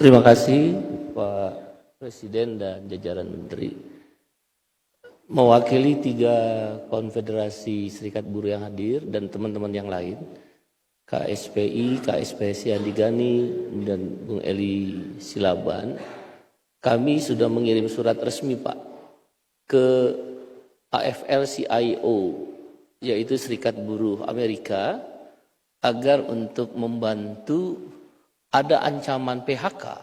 Terima kasih Pak Presiden dan jajaran Menteri. Mewakili 3 konfederasi serikat buruh yang hadir dan teman-teman yang lain, KSPI, KSPSI Andi Gani, dan Bung Eli Silaban, kami sudah mengirim surat resmi Pak ke AFL-CIO, yaitu Serikat Buruh Amerika, agar untuk membantu ada ancaman PHK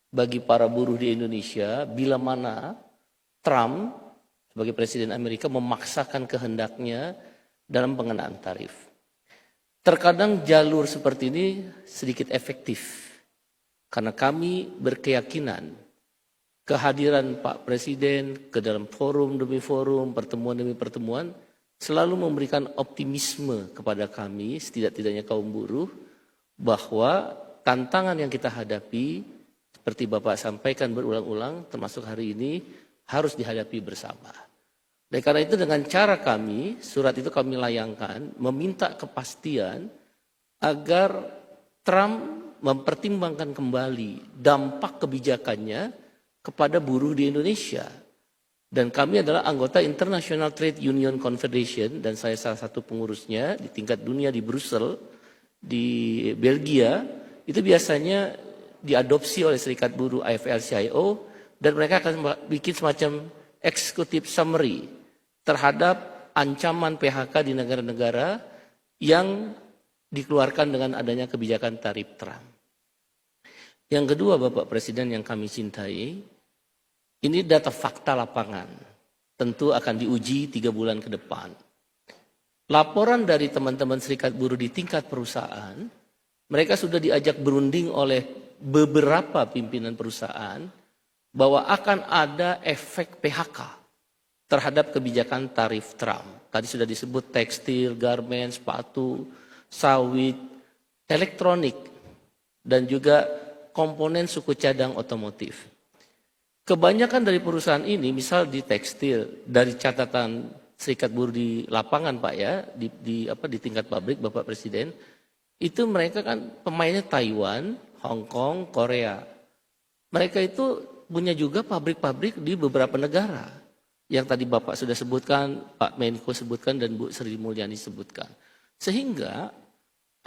bagi para buruh di Indonesia bila mana Trump sebagai Presiden Amerika memaksakan kehendaknya dalam pengenaan tarif. Terkadang jalur seperti ini sedikit efektif karena kami berkeyakinan kehadiran Pak Presiden ke dalam forum demi forum, pertemuan demi pertemuan selalu memberikan optimisme kepada kami, setidak-tidaknya kaum buruh, bahwa tantangan yang kita hadapi, seperti Bapak sampaikan berulang-ulang, termasuk hari ini, harus dihadapi bersama. Oleh karena itu dengan cara kami, surat itu kami layangkan, meminta kepastian agar Trump mempertimbangkan kembali dampak kebijakannya kepada buruh di Indonesia. Dan kami adalah anggota International Trade Union Confederation, dan saya salah satu pengurusnya di tingkat dunia di Brussel, di Belgia. Itu biasanya diadopsi oleh Serikat Buruh AFL-CIO, dan mereka akan bikin semacam executive summary terhadap ancaman PHK di negara-negara yang dikeluarkan dengan adanya kebijakan tarif Trump. Yang kedua, Bapak Presiden yang kami cintai, ini data fakta lapangan, tentu akan diuji 3 bulan ke depan. Laporan dari teman-teman serikat buruh di tingkat perusahaan, mereka sudah diajak berunding oleh beberapa pimpinan perusahaan bahwa akan ada efek PHK terhadap kebijakan tarif Trump. Tadi sudah disebut tekstil, garmen, sepatu, sawit, elektronik, dan juga komponen suku cadang otomotif. Kebanyakan dari perusahaan ini, misal di tekstil, dari catatan serikat buruh di lapangan Pak ya, di tingkat pabrik Bapak Presiden, itu mereka kan pemainnya Taiwan, Hong Kong, Korea. Mereka itu punya juga pabrik-pabrik di beberapa negara. Yang tadi Bapak sudah sebutkan, Pak Menko sebutkan, dan Bu Sri Mulyani sebutkan. Sehingga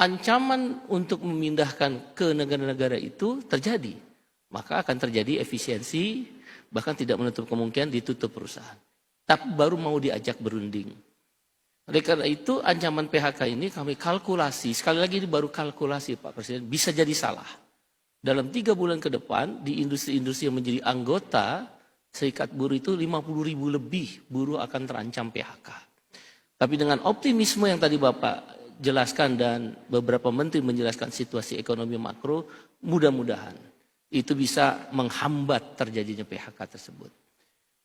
ancaman untuk memindahkan ke negara-negara itu terjadi. Maka akan terjadi efisiensi, bahkan tidak menutup kemungkinan ditutup perusahaan. Tapi baru mau diajak berunding. Oleh karena itu ancaman PHK ini kami kalkulasi, sekali lagi ini baru kalkulasi Pak Presiden, bisa jadi salah. Dalam 3 bulan ke depan di industri-industri yang menjadi anggota serikat buruh itu 50.000 lebih buruh akan terancam PHK. Tapi dengan optimisme yang tadi Bapak jelaskan dan beberapa menteri menjelaskan situasi ekonomi makro, mudah-mudahan itu bisa menghambat terjadinya PHK tersebut.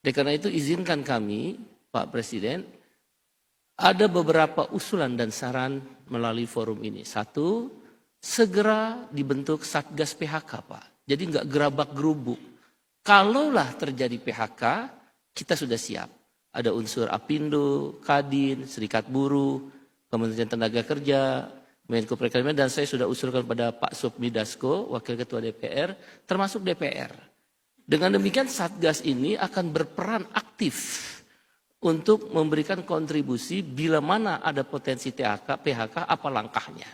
Oleh karena itu izinkan kami, Pak Presiden, ada beberapa usulan dan saran melalui forum ini. 1, segera dibentuk Satgas PHK Pak. Jadi nggak gerabak-gerubuk. Kalaulah terjadi PHK, kita sudah siap. Ada unsur Apindo, Kadin, Serikat Buruh, Kementerian Tenaga Kerja, Menko Perekonomian, dan saya sudah usulkan pada Pak Supmi Dasko, Wakil Ketua DPR, termasuk DPR. Dengan demikian Satgas ini akan berperan aktif untuk memberikan kontribusi bila mana ada potensi PHK, apa langkahnya.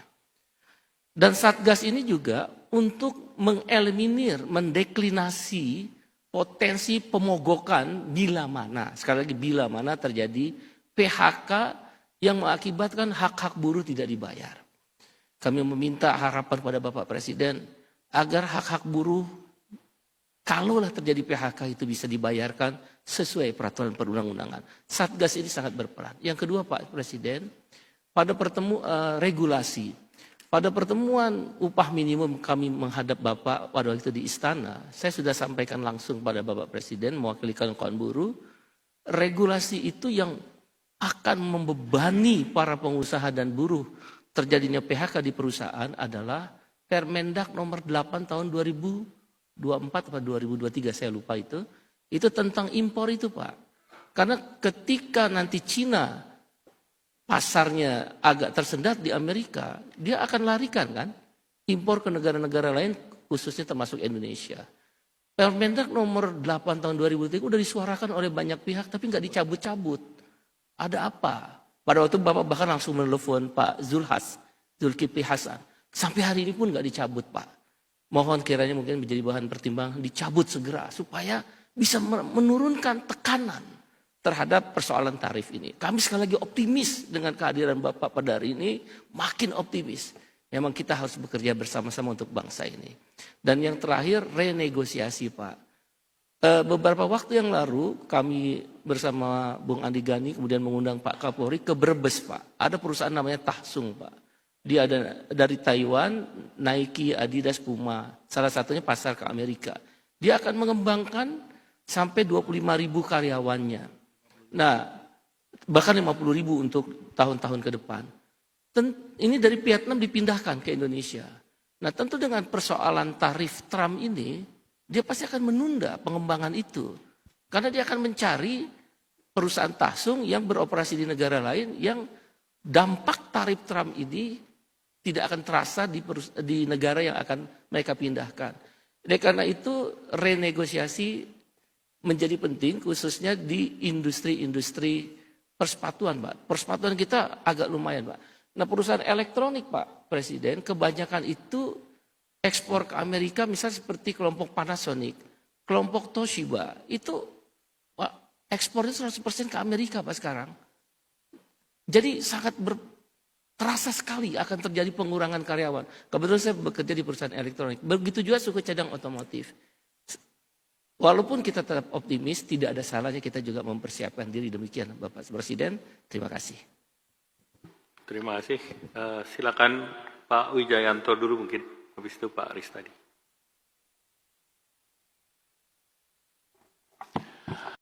Dan Satgas ini juga untuk mengeliminir, mendeklinasi potensi pemogokan bila mana, sekali lagi bila mana terjadi PHK yang mengakibatkan hak-hak buruh tidak dibayar. Kami meminta harapan pada Bapak Presiden agar hak-hak buruh kalaulah terjadi PHK itu bisa dibayarkan sesuai peraturan perundang-undangan. Satgas ini sangat berperan. Yang kedua Pak Presiden, pada regulasi, pada pertemuan upah minimum kami menghadap Bapak pada waktu itu di Istana, saya sudah sampaikan langsung pada Bapak Presiden mewakili kawan-kawan buruh, regulasi itu yang akan membebani para pengusaha dan buruh terjadinya PHK di perusahaan adalah Permendak nomor 8 tahun 2024 atau 2023, saya lupa itu tentang impor itu Pak. Karena ketika nanti Cina pasarnya agak tersendat di Amerika, dia akan larikan kan impor ke negara-negara lain khususnya termasuk Indonesia. Permendag nomor 8 tahun 2003 udah disuarakan oleh banyak pihak tapi nggak dicabut-cabut. Ada apa? Pada waktu Bapak bahkan langsung menelpon Pak Zulkifli Hasan. Sampai hari ini pun nggak dicabut Pak. Mohon kiranya mungkin menjadi bahan pertimbangan dicabut segera supaya bisa menurunkan tekanan terhadap persoalan tarif ini. Kami sekali lagi optimis dengan kehadiran Bapak pada hari ini, makin optimis. Memang kita harus bekerja bersama-sama untuk bangsa ini. Dan yang terakhir renegosiasi Pak. Beberapa waktu yang lalu kami bersama Bung Andi Gani kemudian mengundang Pak Kapolri ke Brebes Pak. Ada perusahaan namanya Tahsung Pak. Dia ada dari Taiwan, Nike, Adidas, Puma. Salah satunya pasar ke Amerika. Dia akan mengembangkan sampai 25.000 karyawannya. Nah, bahkan 50.000 untuk tahun-tahun ke depan. Ini dari Vietnam dipindahkan ke Indonesia. Nah, tentu dengan persoalan tarif Trump ini, dia pasti akan menunda pengembangan itu. Karena dia akan mencari perusahaan Tahsung yang beroperasi di negara lain yang dampak tarif Trump ini tidak akan terasa di negara yang akan mereka pindahkan. Oleh karena itu renegosiasi menjadi penting khususnya di industri-industri persepatuan Pak. Persepatuan kita agak lumayan Pak. Nah perusahaan elektronik Pak Presiden kebanyakan itu ekspor ke Amerika misalnya seperti kelompok Panasonic, kelompok Toshiba itu Pak, ekspornya 100% ke Amerika Pak sekarang. Jadi sangat terasa sekali akan terjadi pengurangan karyawan. Kebetulan saya bekerja di perusahaan elektronik. Begitu juga suku cadang otomotif. Walaupun kita tetap optimis, tidak ada salahnya kita juga mempersiapkan diri. Demikian Bapak Presiden. Terima kasih. Terima kasih. Silakan Pak Wijayanto dulu mungkin. Habis itu Pak Aris tadi.